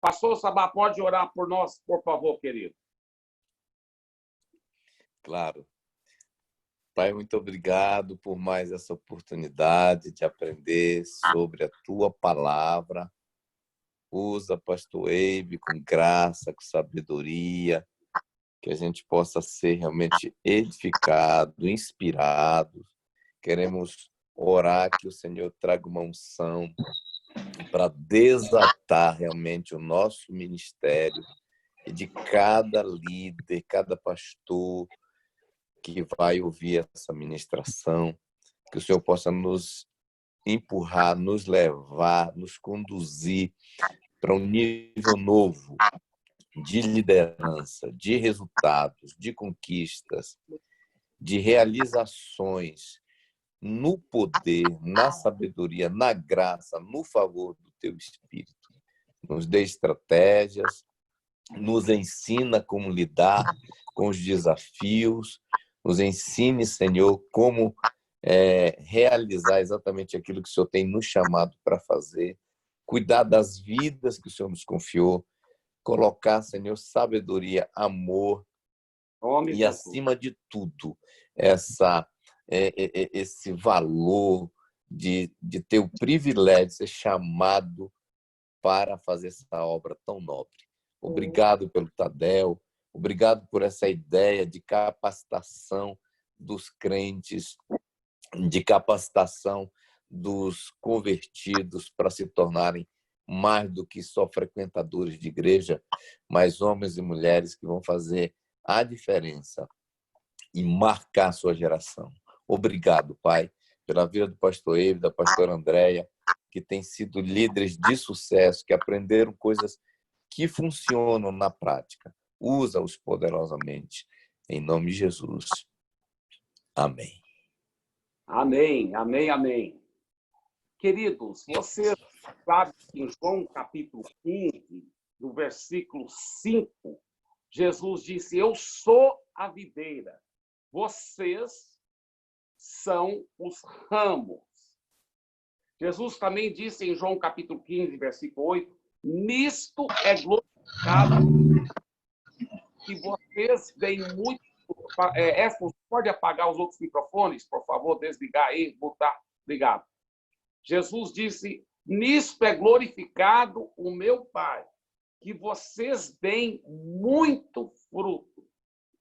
Pastor Sabá, pode orar por nós, por favor, querido? Claro. Pai, muito obrigado por mais essa oportunidade de aprender sobre a Tua palavra. Usa, pastor Eibe, com graça, com sabedoria, que a gente possa ser realmente edificado, inspirado. Queremos orar que o Senhor traga uma unção para desatar realmente o nosso ministério e de cada líder, cada pastor que vai ouvir essa ministração, que o Senhor possa nos empurrar, nos levar, nos conduzir para um nível novo de liderança, de resultados, de conquistas, de realizações no poder, na sabedoria, na graça, no favor do Teu Espírito. Nos dê estratégias, nos ensina como lidar com os desafios, nos ensine, Senhor, como realizar exatamente aquilo que o Senhor tem nos chamado para fazer, cuidar das vidas que o Senhor nos confiou, colocar, Senhor, sabedoria, amor e, acima de tudo, esse valor de ter o privilégio de ser chamado para fazer essa obra tão nobre. Obrigado pelo Tadel, obrigado por essa ideia de capacitação dos crentes, de capacitação dos convertidos para se tornarem mais do que só frequentadores de igreja, mas homens e mulheres que vão fazer a diferença e marcar a sua geração. Obrigado, Pai, pela vida do pastor Eibe, da pastora Andréia, que têm sido líderes de sucesso, que aprenderam coisas que funcionam na prática. Usa-os poderosamente. Em nome de Jesus. Amém. Amém, amém, amém. Queridos, você sabe que em João capítulo 15, no versículo 5, Jesus disse: eu sou a videira, vocês são os ramos. Jesus também disse em João capítulo 15, versículo 8, nisto é glorificado que vocês deem muito... pode apagar os outros microfones, por favor, desligar aí, botar, obrigado. Jesus disse, nisto é glorificado o meu Pai, que vocês deem muito fruto.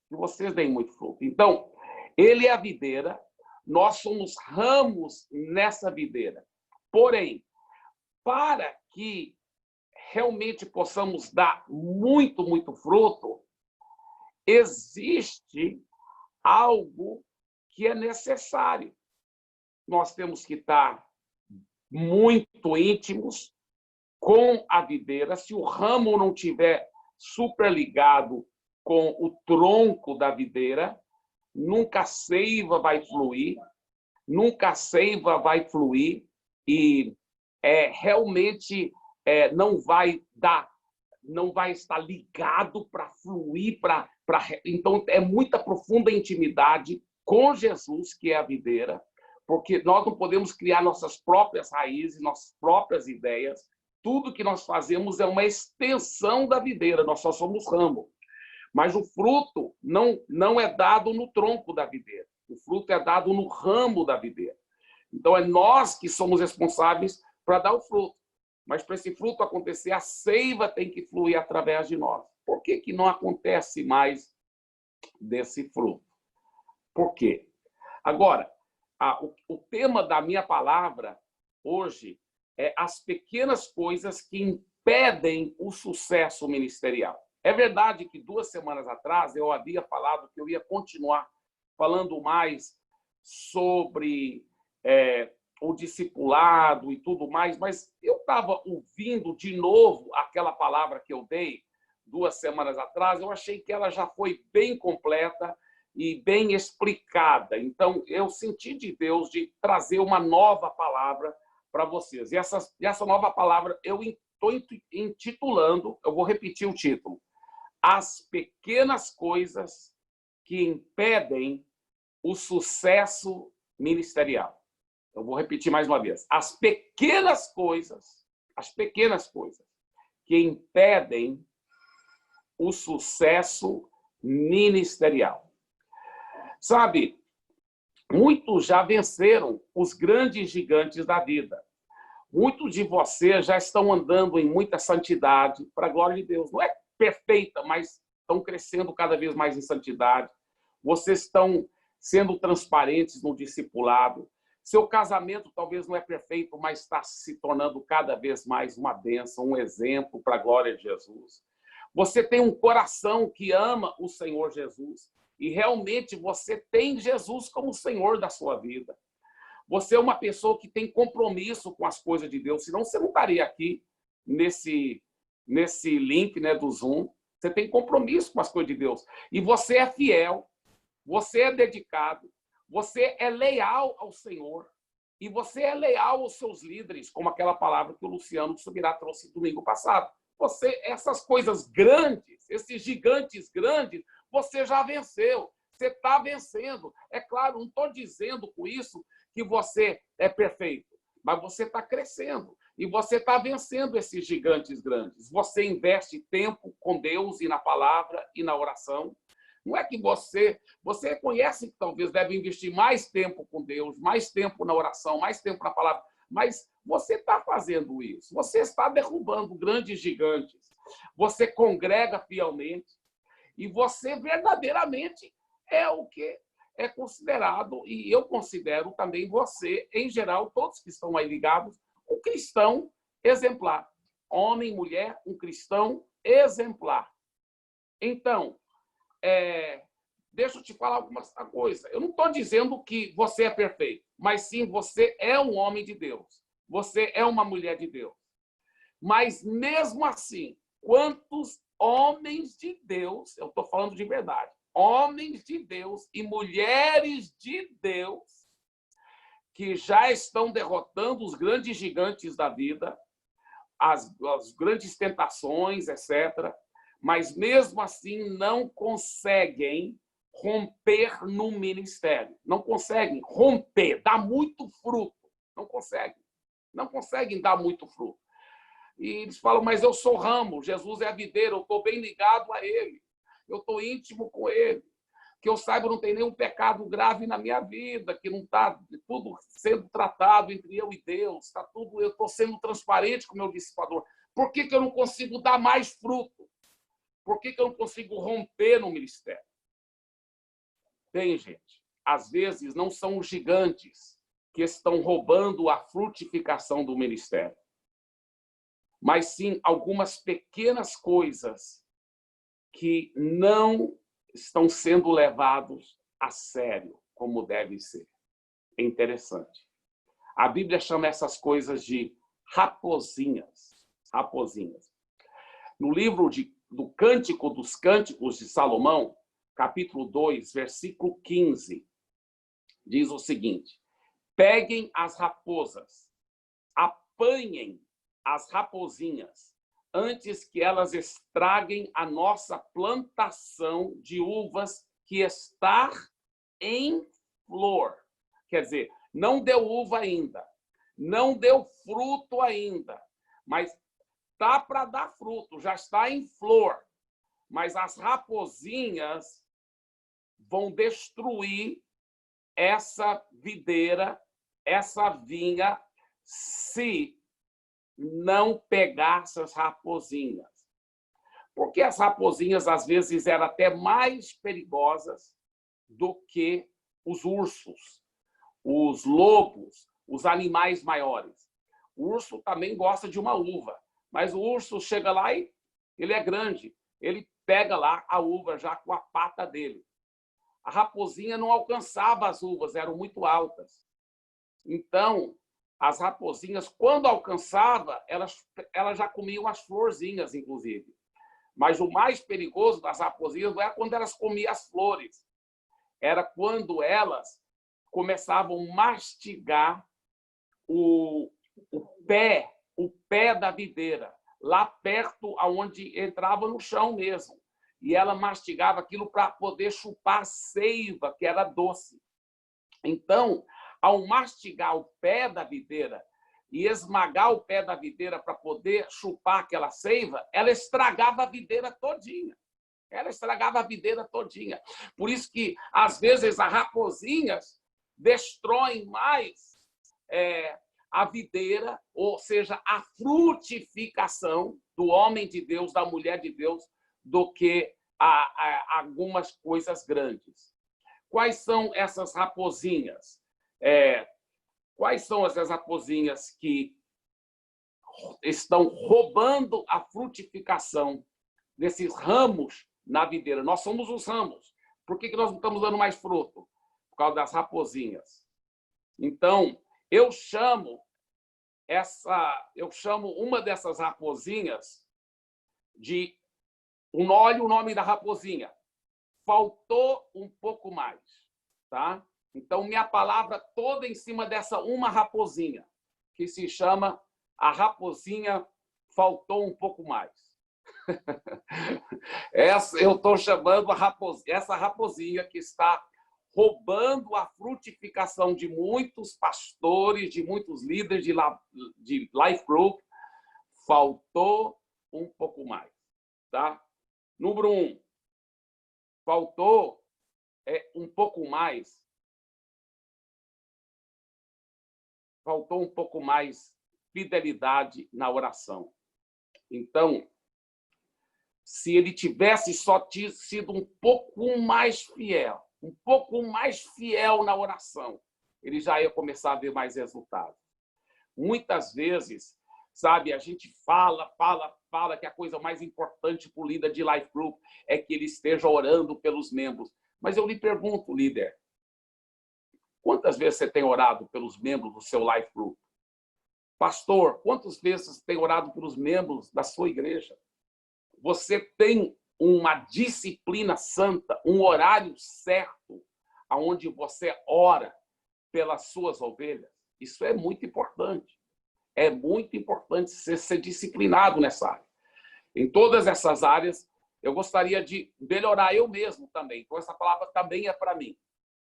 Que vocês deem muito fruto. Então, ele é a videira, nós somos ramos nessa videira. Porém, para que realmente possamos dar muito, muito fruto, existe algo que é necessário. Nós temos que estar muito íntimos com a videira. Se o ramo não tiver superligado com o tronco da videira, nunca a seiva vai fluir, e realmente não vai estar ligado para fluir, então é muita profunda intimidade com Jesus, que é a videira, porque nós não podemos criar nossas próprias raízes, nossas próprias ideias. Tudo que nós fazemos é uma extensão da videira, nós só somos ramo. Mas o fruto não é dado no tronco da videira, o fruto é dado no ramo da videira. Então, é nós que somos responsáveis para dar o fruto. Mas, para esse fruto acontecer, a seiva tem que fluir através de nós. Por que não acontece mais desse fruto? Por quê? Agora, o tema da minha palavra hoje é as pequenas coisas que impedem o sucesso ministerial. É verdade que 2 semanas atrás eu havia falado que eu ia continuar falando mais sobre o discipulado e tudo mais, mas eu estava ouvindo de novo aquela palavra que eu dei 2 semanas atrás, eu achei que ela já foi bem completa e bem explicada. Então, eu senti de Deus de trazer uma nova palavra para vocês. E essa nova palavra eu estou intitulando, eu vou repetir o título, As Pequenas Coisas que Impedem o Sucesso Ministerial. Eu vou repetir mais uma vez. As pequenas coisas que impedem o sucesso ministerial. Sabe, muitos já venceram os grandes gigantes da vida. Muitos de vocês já estão andando em muita santidade, para a glória de Deus. Não é perfeita, mas estão crescendo cada vez mais em santidade. Vocês estão sendo transparentes no discipulado. Seu casamento talvez não é perfeito, mas está se tornando cada vez mais uma bênção, um exemplo para a glória de Jesus. Você tem um coração que ama o Senhor Jesus e realmente você tem Jesus como Senhor da sua vida. Você é uma pessoa que tem compromisso com as coisas de Deus, senão você não estaria aqui nesse link, né, do Zoom. Você tem compromisso com as coisas de Deus. E você é fiel, você é dedicado, você é leal ao Senhor e você é leal aos seus líderes, como aquela palavra que o Luciano Subirá trouxe domingo passado. Você, essas coisas grandes, esses gigantes grandes, você já venceu. Você está vencendo. É claro, não estou dizendo com isso que você é perfeito, mas você está crescendo e você está vencendo esses gigantes grandes. Você investe tempo com Deus e na palavra e na oração. Não é que você reconhece que talvez deve investir mais tempo com Deus, mais tempo na oração, mais tempo na palavra, mas você está fazendo isso. Você está derrubando grandes gigantes. Você congrega fielmente e você verdadeiramente é o que é considerado, e eu considero também você, em geral, todos que estão aí ligados, um cristão exemplar. Homem, mulher, um cristão exemplar. Então, deixa eu te falar alguma coisa. Eu não estou dizendo que você é perfeito, mas sim você é um homem de Deus. Você é uma mulher de Deus. Mas, mesmo assim, quantos homens de Deus, eu estou falando de verdade, homens de Deus e mulheres de Deus que já estão derrotando os grandes gigantes da vida, as grandes tentações, etc., mas mesmo assim não conseguem romper no ministério. Não conseguem romper, dar muito fruto. Não conseguem dar muito fruto. E eles falam, mas eu sou ramo, Jesus é a videira, eu estou bem ligado a ele. Eu estou íntimo com ele. Que eu saiba, não tem nenhum pecado grave na minha vida, que não está tudo sendo tratado entre eu e Deus, está tudo, eu estou sendo transparente com o meu dissipador. Por que eu não consigo dar mais fruto? Por que eu não consigo romper no ministério? Bem, gente, às vezes não são os gigantes que estão roubando a frutificação do ministério, mas sim algumas pequenas coisas que não estão sendo levados a sério, como deve ser. É interessante. A Bíblia chama essas coisas de raposinhas. Raposinhas. No livro do Cântico dos Cânticos de Salomão, capítulo 2, versículo 15, diz o seguinte: peguem as raposas, apanhem as raposinhas, antes que elas estraguem a nossa plantação de uvas que está em flor. Quer dizer, não deu uva ainda, não deu fruto ainda, mas está para dar fruto, já está em flor. Mas as raposinhas vão destruir essa videira, essa vinha, se não pegar essas raposinhas. Porque as raposinhas, às vezes, eram até mais perigosas do que os ursos, os lobos, os animais maiores. O urso também gosta de uma uva, mas o urso chega lá e ele é grande, ele pega lá a uva já com a pata dele. A raposinha não alcançava as uvas, eram muito altas. Então, as raposinhas, quando alcançava, elas já comiam as florzinhas, inclusive. Mas o mais perigoso das raposinhas não era quando elas comiam as flores. Era quando elas começavam a mastigar o pé da videira, lá perto aonde entrava no chão mesmo. E ela mastigava aquilo para poder chupar a seiva, que era doce. Então, ao mastigar o pé da videira, e esmagar o pé da videira para poder chupar aquela seiva, ela estragava a videira todinha. Ela estragava a videira todinha. Por isso que, às vezes, as raposinhas destroem mais a videira, ou seja, a frutificação do homem de Deus, da mulher de Deus, do que algumas coisas grandes. Quais são essas raposinhas? Quais são essas raposinhas que estão roubando a frutificação desses ramos na videira? Nós somos os ramos. Por que nós não estamos dando mais fruto? Por causa das raposinhas. Então, eu chamo uma dessas raposinhas de... Olha o nome da raposinha. Faltou um pouco mais. Tá? Então, minha palavra toda em cima dessa uma raposinha, que se chama a raposinha faltou um pouco mais. Eu estou chamando essa raposinha que está roubando a frutificação de muitos pastores, de muitos líderes de Life Group. Faltou um pouco mais. Tá? Número 1. Faltou um pouco mais. Faltou um pouco mais fidelidade na oração. Então, se ele tivesse só sido um pouco mais fiel na oração, ele já ia começar a ver mais resultados. Muitas vezes, sabe, a gente fala que a coisa mais importante para o líder de Life Group é que ele esteja orando pelos membros. Mas eu lhe pergunto, líder, quantas vezes você tem orado pelos membros do seu Life Group? Pastor, quantas vezes você tem orado pelos membros da sua igreja? Você tem uma disciplina santa, um horário certo, onde você ora pelas suas ovelhas? Isso é muito importante. É muito importante ser disciplinado nessa área. Em todas essas áreas, eu gostaria de melhorar eu mesmo também. Então, essa palavra também é para mim.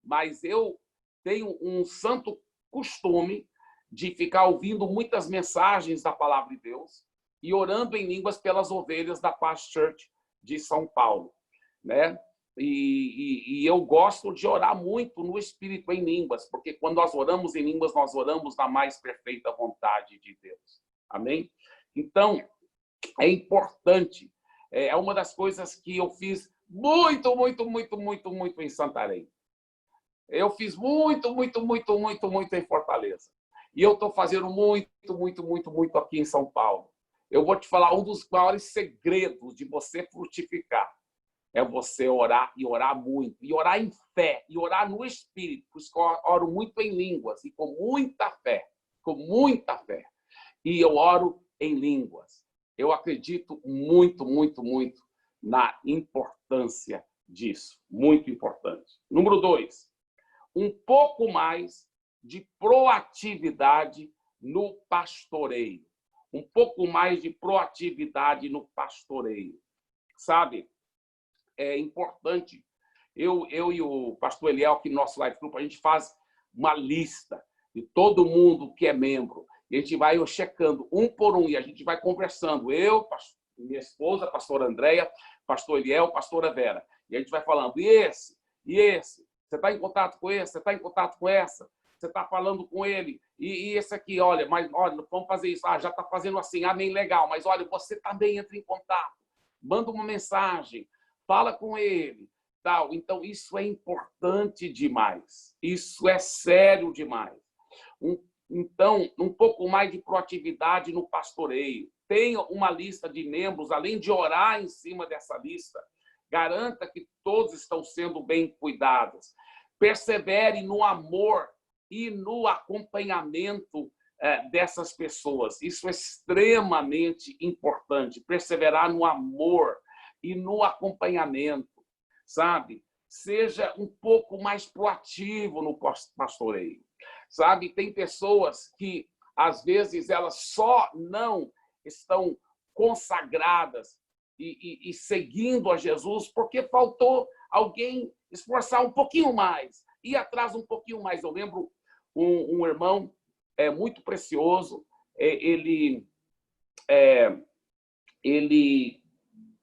Mas eu tenho um santo costume de ficar ouvindo muitas mensagens da palavra de Deus e orando em línguas pelas ovelhas da Paz Church de São Paulo, né? E eu gosto de orar muito no Espírito em línguas, porque quando nós oramos em línguas, nós oramos na mais perfeita vontade de Deus. Amém? Então, é importante. É uma das coisas que eu fiz muito em Santarém. Eu fiz muito em Fortaleza. E eu estou fazendo muito aqui em São Paulo. Eu vou te falar, um dos maiores segredos de você frutificar é você orar e orar muito, e orar em fé, e orar no Espírito. Por isso que eu oro muito em línguas, e com muita fé. E eu oro em línguas. Eu acredito muito na importância disso. Muito importante. Número 2, um pouco mais de proatividade no pastoreio. Um pouco mais de proatividade no pastoreio. Sabe? É importante. Eu e o pastor Eliel, aqui no nosso Life Group, a gente faz uma lista de todo mundo que é membro. E a gente vai checando um por um, e a gente vai conversando. Eu, minha esposa, a pastora Andréia, pastor Eliel, pastora Vera. E a gente vai falando, e esse? Você está em contato com esse? Você está em contato com essa? Você está falando com ele? E esse aqui, olha, vamos fazer isso. Já está fazendo assim, amém, legal. Mas olha, você também entra em contato. Manda uma mensagem. Fala com ele. Tal. Então, isso é importante demais. Isso é sério demais. Então, um pouco mais de proatividade no pastoreio. Tenha uma lista de membros, além de orar em cima dessa lista. Garanta que todos estão sendo bem cuidados. Persevere no amor e no acompanhamento dessas pessoas. Isso é extremamente importante. Perseverar no amor e no acompanhamento, sabe? Seja um pouco mais proativo no pastoreio, sabe? Tem pessoas que, às vezes, elas só não estão consagradas e seguindo a Jesus porque faltou alguém esforçar um pouquinho mais, ir atrás um pouquinho mais. Eu lembro um irmão é muito precioso. Ele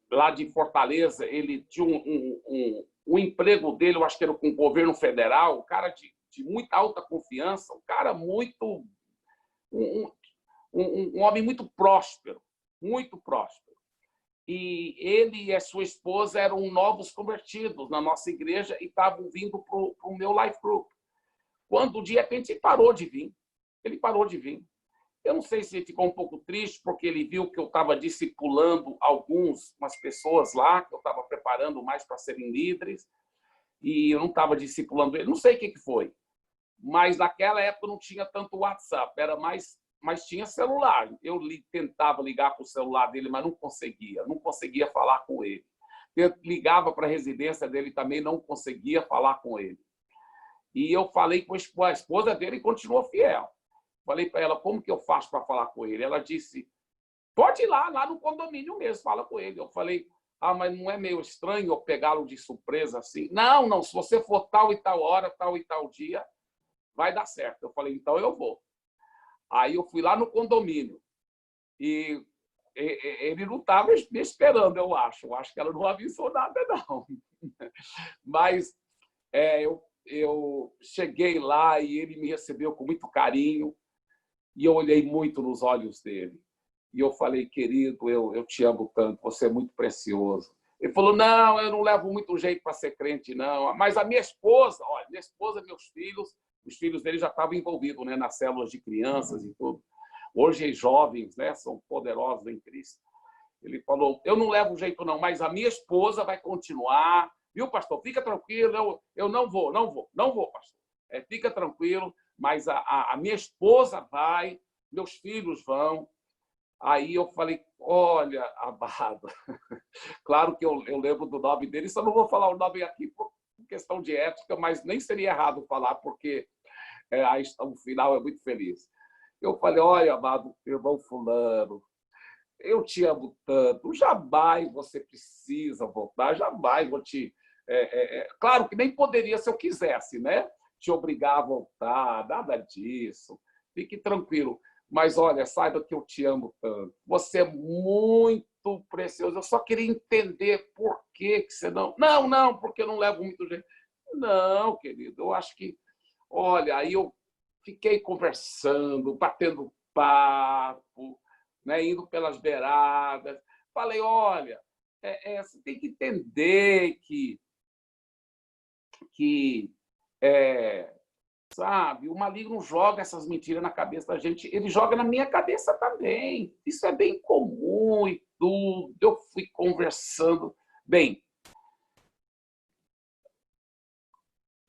lá de Fortaleza, ele tinha um emprego dele, eu acho que era com o governo federal, um cara de muita alta confiança, um cara muito... um homem muito próspero, muito próspero. E ele e a sua esposa eram novos convertidos na nossa igreja e estavam vindo para o meu life group. Quando, de repente, ele parou de vir. Ele parou de vir. Eu não sei se ele ficou um pouco triste, porque ele viu que eu estava discipulando umas pessoas lá, que eu estava preparando mais para serem líderes, e eu não estava discipulando ele. Não sei o que foi. Mas naquela época não tinha tanto WhatsApp, era mais... Mas tinha celular. Eu tentava ligar para o celular dele, mas não conseguia falar com ele. Eu ligava para a residência dele também, não conseguia falar com ele. E eu falei com a esposa dele e continuou fiel. Falei para ela, como que eu faço para falar com ele? Ela disse, pode ir lá no condomínio mesmo, fala com ele. Eu falei, mas não é meio estranho eu pegá-lo de surpresa assim? Não, se você for tal e tal hora, tal e tal dia, vai dar certo. Eu falei, então eu vou. Aí eu fui lá no condomínio e ele não estava me esperando, eu acho. Eu acho que ela não avisou nada, não. Mas eu cheguei lá e ele me recebeu com muito carinho e eu olhei muito nos olhos dele. E eu falei, querido, eu te amo tanto, você é muito precioso. Ele falou, não, eu não levo muito jeito para ser crente, não. Mas a minha esposa, meus filhos, os filhos dele já estavam envolvidos, né, nas células de crianças e tudo. Hoje, jovens, né, são poderosos em Cristo. Ele falou, eu não levo jeito, não, mas a minha esposa vai continuar. Viu, pastor? Fica tranquilo, eu não vou, pastor. Fica tranquilo, mas a minha esposa vai, meus filhos vão. Aí eu falei, olha, Amado, claro que eu lembro do nome dele, só não vou falar o nome aqui por questão de ética, mas nem seria errado falar, porque o final é muito feliz. Eu falei, olha, amado irmão fulano, eu te amo tanto, jamais você precisa voltar, jamais vou te... Claro que nem poderia se eu quisesse, né? Te obrigar a voltar, nada disso, fique tranquilo. Mas, olha, saiba que eu te amo tanto. Você é muito precioso. Eu só queria entender por que você não... Não, porque eu não levo muito jeito. Não, querido, eu acho que... Olha, aí eu fiquei conversando, batendo papo, né, indo pelas beiradas. Falei, olha, você tem que entender que sabe, o maligno joga essas mentiras na cabeça da gente, ele joga na minha cabeça também. Isso é bem comum e tudo. Eu fui conversando. Bem,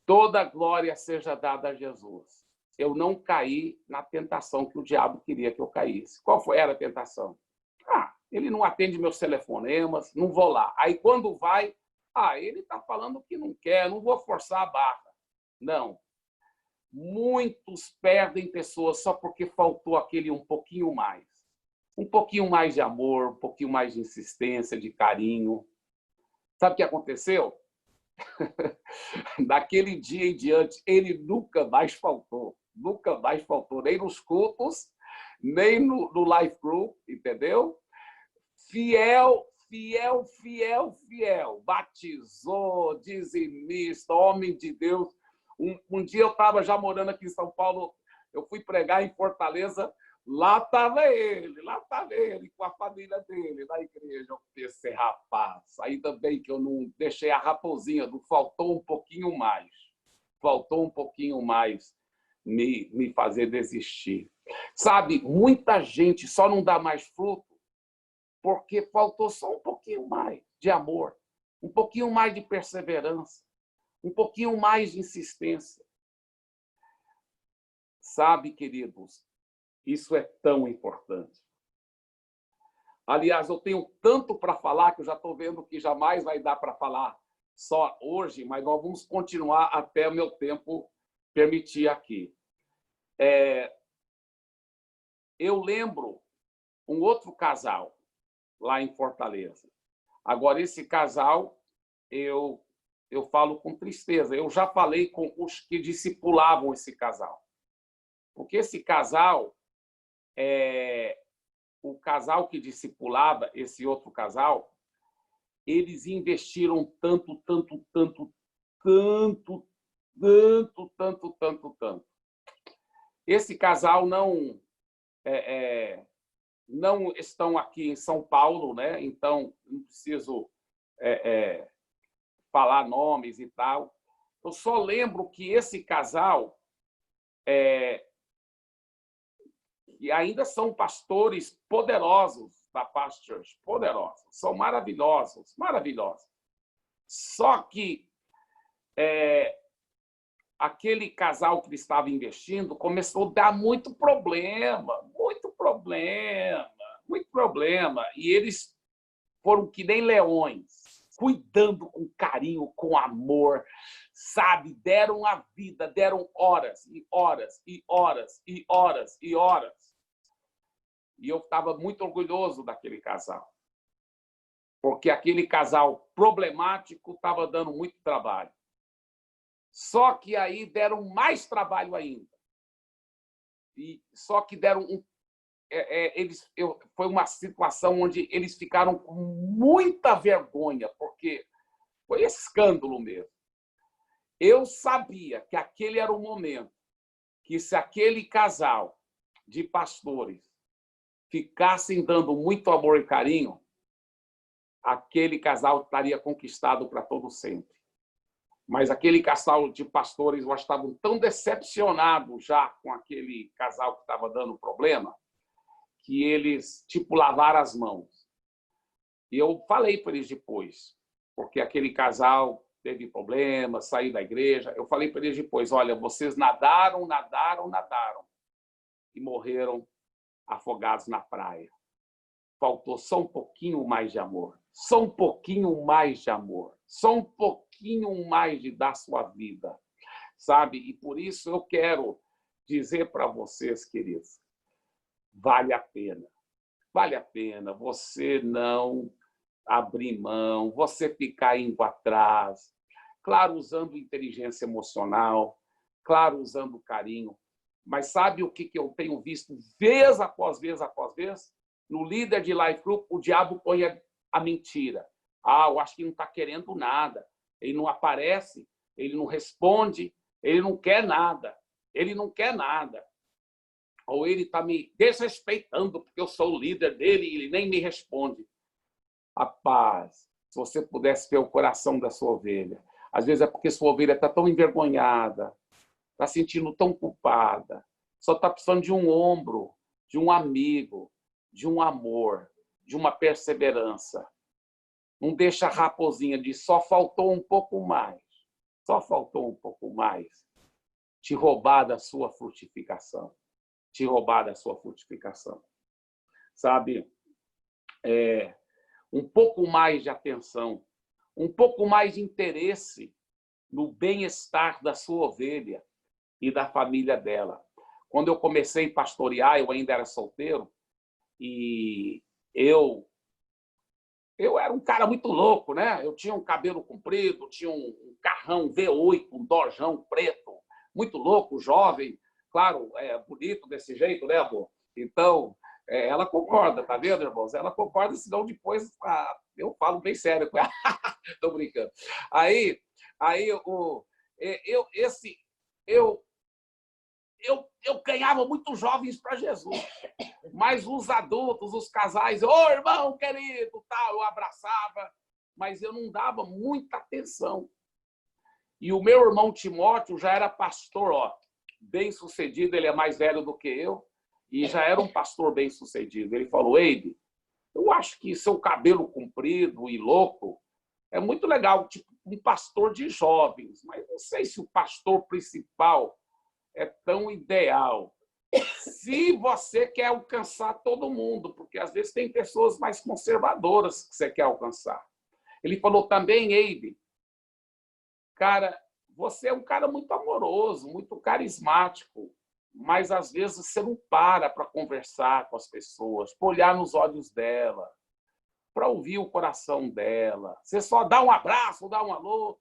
toda glória seja dada a Jesus. Eu não caí na tentação que o diabo queria que eu caísse. Qual era a tentação? Ele não atende meus telefonemas, não vou lá. Aí, quando vai, ele está falando que não quer, não vou forçar a barra. Não. Muitos perdem pessoas só porque faltou aquele um pouquinho mais. Um pouquinho mais de amor, um pouquinho mais de insistência, de carinho. Sabe o que aconteceu? Daquele dia em diante, ele nunca mais faltou. Nunca mais faltou, nem nos cultos, nem no life group, entendeu? Fiel, fiel, fiel, fiel. Batizou, dizimista, homem de Deus. Um dia eu estava já morando aqui em São Paulo, eu fui pregar em Fortaleza, lá estava ele, com a família dele, na igreja. Eu pensei, rapaz, ainda bem que eu não deixei a raposinha, faltou um pouquinho mais. Faltou um pouquinho mais me fazer desistir. Sabe, muita gente só não dá mais fruto porque faltou só um pouquinho mais de amor, um pouquinho mais de perseverança, um pouquinho mais de insistência. Sabe, queridos, isso é tão importante. Aliás, eu tenho tanto para falar que eu já estou vendo que jamais vai dar para falar só hoje, mas nós vamos continuar até o meu tempo permitir aqui. Eu lembro um outro casal lá em Fortaleza. Agora, esse casal, eu falo com tristeza. Eu já falei com os que discipulavam esse casal. Porque esse casal, o casal que discipulava, esse outro casal, eles investiram tanto, tanto, tanto, tanto, tanto, tanto, tanto, tanto. Esse casal não estão aqui em São Paulo, né? Então não preciso falar nomes e tal. Eu só lembro que esse casal e ainda são pastores poderosos da Past Church, poderosos, são maravilhosos, maravilhosos. Só que aquele casal que ele estava investindo começou a dar muito problema, muito problema, muito problema. E eles foram que nem leões, cuidando com carinho, com amor, sabe? Deram a vida, deram horas e horas e horas e horas e horas. E eu estava muito orgulhoso daquele casal, porque aquele casal problemático estava dando muito trabalho. Só que aí deram mais trabalho ainda. E só que deram foi uma situação onde eles ficaram com muita vergonha, porque foi escândalo mesmo. Eu sabia que aquele era o momento que, se aquele casal de pastores ficassem dando muito amor e carinho, aquele casal estaria conquistado para todo sempre. Mas aquele casal de pastores já estavam tão decepcionados já com aquele casal que estava dando problema, que eles, lavaram as mãos. E eu falei para eles depois, porque aquele casal teve problema, saiu da igreja. Eu falei para eles depois, olha, vocês nadaram, nadaram, nadaram e morreram afogados na praia. Faltou só um pouquinho mais de amor. Só um pouquinho mais de amor. Só um pouquinho mais de dar sua vida. Sabe? E por isso eu quero dizer para vocês, queridos, vale a pena. Vale a pena você não abrir mão, você ficar indo atrás. Claro, usando inteligência emocional, claro, usando carinho. Mas sabe o que eu tenho visto vez após vez após vez? No líder de Life Group, o diabo põe a mentira. Eu acho que não está querendo nada. Ele não aparece, ele não responde, ele não quer nada. Ele não quer nada. Ou ele está me desrespeitando porque eu sou o líder dele e ele nem me responde. Rapaz, se você pudesse ver o coração da sua ovelha. Às vezes é porque sua ovelha está tão envergonhada, está sentindo tão culpada, só está precisando de um ombro, de um amigo, de um amor, de uma perseverança. Não deixa a raposinha de só faltou um pouco mais, só faltou um pouco mais, te roubar da sua frutificação, te roubar da sua frutificação. Sabe, um pouco mais de atenção, um pouco mais de interesse no bem-estar da sua ovelha e da família dela. Quando eu comecei a pastorear, eu ainda era solteiro, e eu era um cara muito louco, né? Eu tinha um cabelo comprido, tinha um carrão V8, um dojão preto, muito louco, jovem, claro, bonito desse jeito, né, amor? Então, ela concorda, tá vendo, irmãos? Ela concorda, senão depois eu falo bem sério com ela. Tô brincando. Aí eu ganhava muitos jovens para Jesus, mas os adultos, os casais, ô irmão querido, tal, eu abraçava, mas eu não dava muita atenção. E o meu irmão Timóteo já era pastor, bem sucedido, ele é mais velho do que eu, e já era um pastor bem sucedido. Ele falou, Eide, eu acho que seu cabelo comprido e louco é muito legal, tipo um pastor de jovens, mas não sei se o pastor principal é tão ideal. Se você quer alcançar todo mundo, porque às vezes tem pessoas mais conservadoras que você quer alcançar. Ele falou também, Eide, cara, você é um cara muito amoroso, muito carismático, mas às vezes você não para conversar com as pessoas, para olhar nos olhos dela, para ouvir o coração dela. Você só dá um abraço, dá um alô,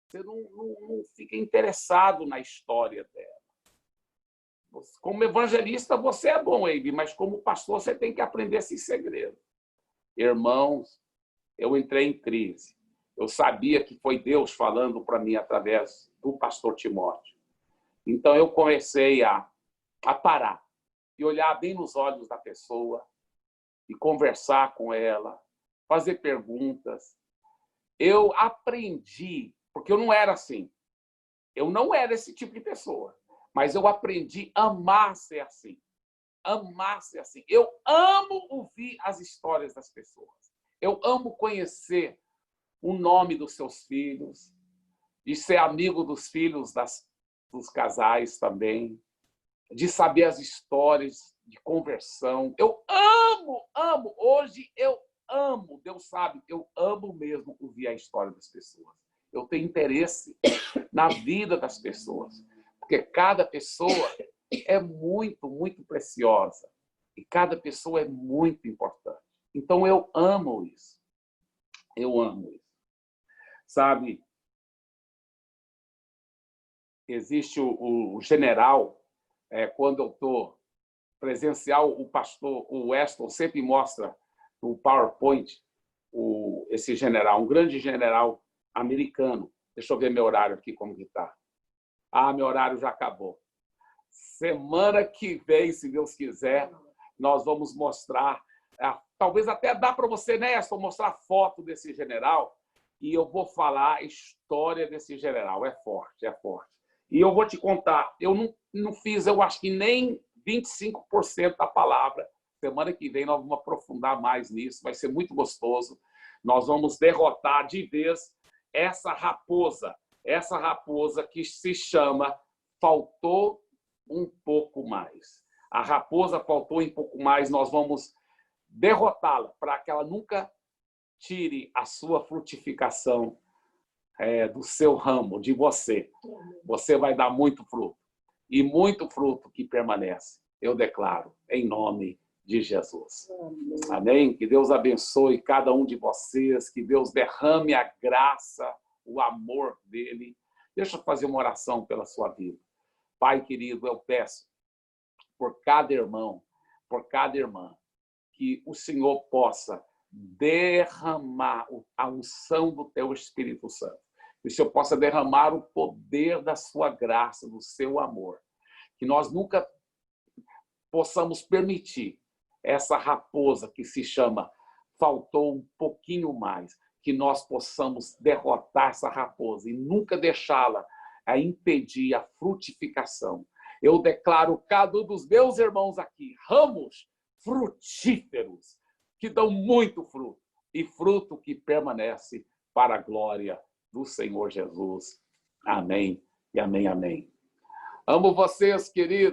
você não fica interessado na história dela. Como evangelista, você é bom, Eibe, mas como pastor, você tem que aprender esse segredo. Irmãos, eu entrei em crise. Eu sabia que foi Deus falando para mim através do pastor Timóteo. Então, eu comecei a parar e olhar bem nos olhos da pessoa e conversar com ela, fazer perguntas. Eu aprendi, porque eu não era assim. Eu não era esse tipo de pessoa, mas eu aprendi a amar ser assim. Amar ser assim. Eu amo ouvir as histórias das pessoas. Eu amo conhecer o nome dos seus filhos, de ser amigo dos filhos dos casais também, de saber as histórias de conversão. Eu amo. Hoje eu amo. Deus sabe, eu amo mesmo ouvir a história das pessoas. Eu tenho interesse na vida das pessoas, porque cada pessoa é muito, muito preciosa e cada pessoa é muito importante. Então, eu amo isso. Eu amo isso. Sabe, existe o general, quando eu estou presencial, o pastor, o Weston, sempre mostra no PowerPoint esse general, um grande general americano. Deixa eu ver meu horário aqui, como que está. Meu horário já acabou. Semana que vem, se Deus quiser, nós vamos mostrar, talvez até dá para você, né, Weston, mostrar foto desse general, e eu vou falar a história desse general. É forte, é forte. E eu vou te contar, eu não fiz, eu acho que nem 25% da palavra. Semana que vem nós vamos aprofundar mais nisso, vai ser muito gostoso. Nós vamos derrotar de vez essa raposa que se chama faltou um pouco mais. A raposa faltou um pouco mais, nós vamos derrotá-la para que ela nunca tire a sua frutificação do seu ramo, de você. Você vai dar muito fruto. E muito fruto que permanece. Eu declaro, em nome de Jesus. Amém? Que Deus abençoe cada um de vocês, que Deus derrame a graça, o amor dele. Deixa eu fazer uma oração pela sua vida. Pai querido, eu peço por cada irmão, por cada irmã, que o Senhor possa derramar a unção do teu Espírito Santo. Que o Senhor possa derramar o poder da sua graça, do seu amor. Que nós nunca possamos permitir essa raposa que se chama faltou um pouquinho mais, que nós possamos derrotar essa raposa e nunca deixá-la impedir a frutificação. Eu declaro cada um dos meus irmãos aqui, ramos frutíferos, que dão muito fruto, e fruto que permanece para a glória do Senhor Jesus. Amém e amém, amém. Amo vocês, queridos.